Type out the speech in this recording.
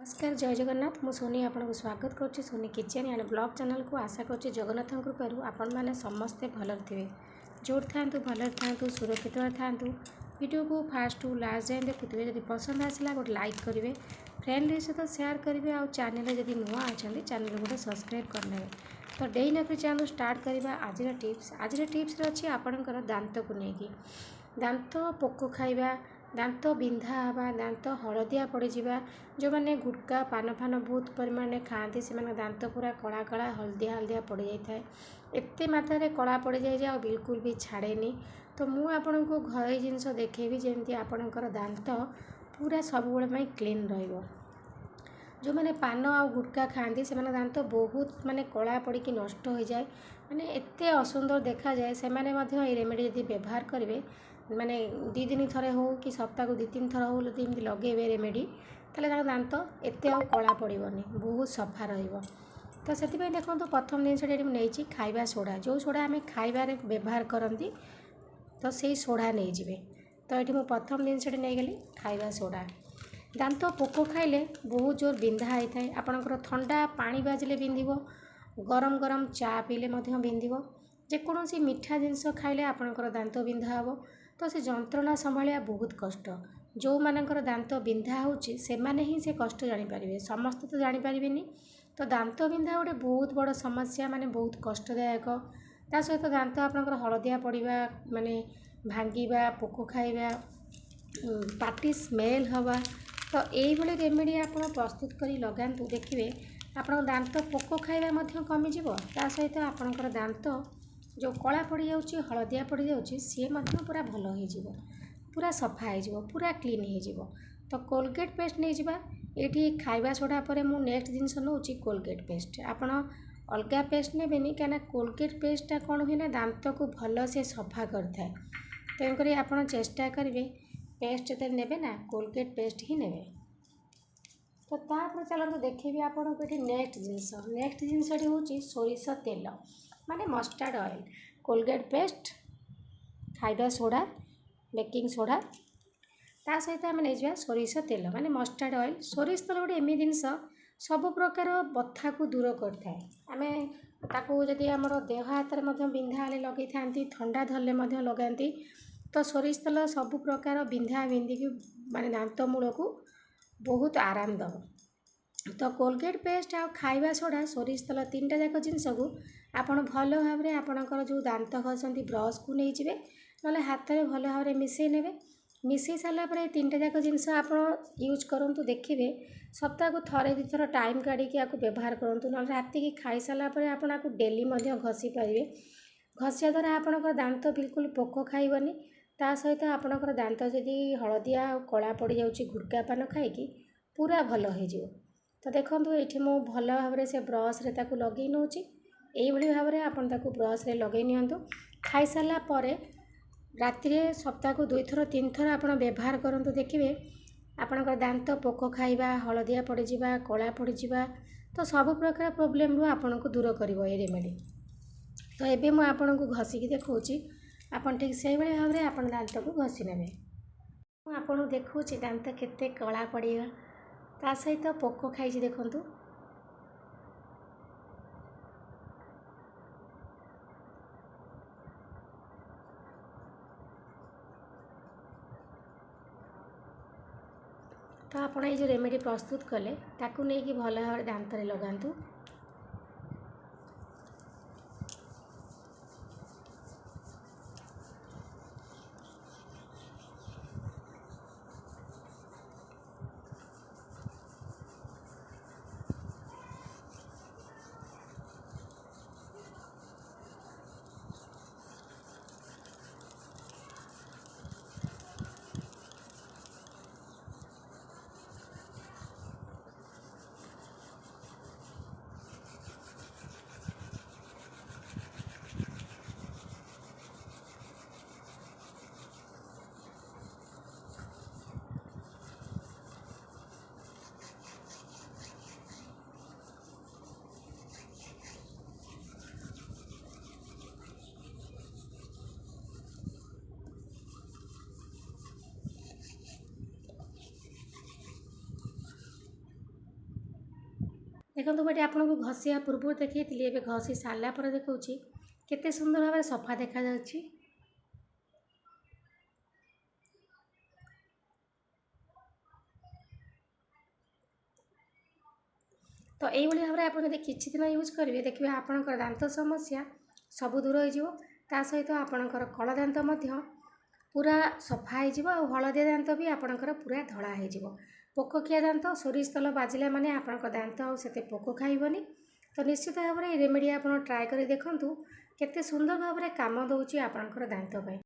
नमस्कार जय जगन्नाथ मु सोनी आपको स्वागत करुच्ची Soni kitchen and blog channel को आशा करुच्ची जगन्नाथ कृपारू आपण मैंने समस्ते भलर थे जो था भलर था सुरक्षित था वीडियो को फास्ट टू लास्ट जाए देखुए जब पसंद आसला गोटे लाइक करेंगे फ्रेंड सहित सेयार करेंगे आउ चैनल जब नुआ अच्छा चैनल गोटे सब्सक्राइब करने तो डे नक चैनल स्टार्ट करवा आज टिप्स अच्छी आपणकर दांत को लेकिन दांत पोक खाइबा दांत बिंधा हवा दांत हलदिया पड़जा जो मैंने गुटका पान फान बहुत परिमाण खाती से दांत पूरा कला कला हलदिया हलदिया पड़ जाए एत मात्रा कला पड़ जाए आ बिल्कुल भी छाड़ेनी तो मु आपण को घर जिनस देखेबी जमी आपणकर दांत पूरा सब क्लीन रहिबो। जो मैंने पान आ गुटका खाती से दांत बहुत माने कला पड़ी नष्ट हो जाए माने एते असुंदर देखा जाए से माने रेमेडी यदि व्यवहार करेंगे माने 2 दिन थरे हो कि सप्ताह को 2-3 थर हो जमी लगे रेमेडी ताले दांत एते आ कला पड़ोनी बहुत सफा रहिबो। तो से देखो प्रथम जिनसा नहीं खाइबा सोडा जो सोडा आम खाइबार व्यवहार करती तो से सोडा नहीं जाए तो ये प्रथम जिनसा नहीं गली खाइबा सोडा दांत पोक खाइले बहुत जोर बिंधा होता है आपणकर ठंडा पानी बाजिले बिंधिबो गरम गरम चा पीले बिंधिबो जेकोसी मीठा जिनस खाइले आपणकर दांत बिंधा हे तो से जंत्रणा संभालिया बहुत कष्ट जो मानकर दांत बिंधा होची से माने ही से कष्ट जानीपारे समस्त तो जानीपारे तो दांत बिंधा गोटे बहुत बड़ समस्या माने बहुत कष्टदायक ता सहित दांत आपणकर हलदिया पड़वा माने भांगा पोक खाइबा पाटी स्मेल हवा तो यही रेमेडी आप प्रस्तुत कर लगातु देखिए आपण दांत पोक खाइबा कमिज ता सहित आपणकर दांत जो कला पड़ जाऊँगी हलदिया पड़ जाऊँगी सी पूरा भल हो पूरा सफा हो पूरा क्लीन हो तो कोलगेट पेस्ट नहीं जावा ये खाइबा सोडा पर मु नेक्स्ट जिनस नौ कोलगेट पेस्ट आपड़ अलग पेस्ट नेबेनी कहीं कोलगेट पेस्टा कौन हुए दांत को भल से सफा करता तेणुक आप चेष्टा करेंगे पेस्ट जो नेबे ना कोलगेट पेस्ट ही नेबे। तो तापर चलते देखिए आपको ये नेक्स्ट जिनस हूँ सोरिष तेल माने मस्टर्ड ऑयल कोलगेट पेस्ट खाइबा सोडा बेकिंग सोडा ता सहित आम नहीं सोरिष तेल माने मस्टर्ड ऑयल सोरिष तेल गोटे एमि जिनस सब प्रकार बथा को दूर करता है आम ताकू जदि आम देह हाथ में बिंधा लगे था ठंडा धरले लगाती तो सोरिष तेल सब प्रकार बिंधा बिंधी की माने दांत मूल को बहुत आराम दब। तो कोलगेट पेस्ट आ खाइबा सोडा सोरिष तेल 3टा जाक जिनस को आपड़ भल भाव में आपणकर जो दांत घसती ब्रश को नहीं जाए ना हाथ में भल भाव में मिसई ने मिसई सारापर 3टा जाक जिनस आप यूज करूँ देखिए सप्ताह को थरे 2 थर टाइम काढ़ी व्यवहार करूँ ना रात की खाई सारापर आपको डेली घसी पारे घसिया द्वारा आपणकर दांत बिल्कुल पोक खाइबनी ता सहित आपणकर दांत जदि हलदिया कला पड़ जाऊँगी गुटका पान खाई पूरा भल हो तो देखो ये मु भल भाव से ब्रश रे ताकू लगे नौची यही भाव में आपन ताकू ब्रश रे लगे नियंतु खाई सारा पर राति सप्ताह को 2 थर 3 थर आप व्यवहार करूँ देखिए आपणकर दांत पोक खाइबा हलदिया पड़जा कला पड़जा तो सब प्रकार प्रोब्लेम रू आपन को दूर कर रेमेडी। तो ये मुझे आपन को घसिकी देखा आपन ठीक से भाव में आप दांत को घसी ने आपन देखा दांत केते कला पड़ा ता सहित पोक खाई देखूँ तो आप ये जो रेमेडी प्रस्तुत कले ताकू नहीं कि भल भाव दांत रे लगातु। देखो मुझे आपको घसिया पूर्व देखी ए घसी सारा पर देखा केते सुंदर भाव सफा देखा जाउछि। तो यही भाव में आप किसी दिन यूज करेंगे देखिए आपंकर दांत समस्या सब दूर हो सहित आपणकर कल दांत पूरा सफा हो हलदिया दांत भी आपणकर पूरा धड़ा हो पोकखिया दांत सोरिष तेल बाजिला माने आपणकर दांत आते पोक खाइबनी। तो निश्चित भाव में रेमेडी आप ट्राए कर देखूँ केते सुंदर भाव में काम दौर आपणकर दांत।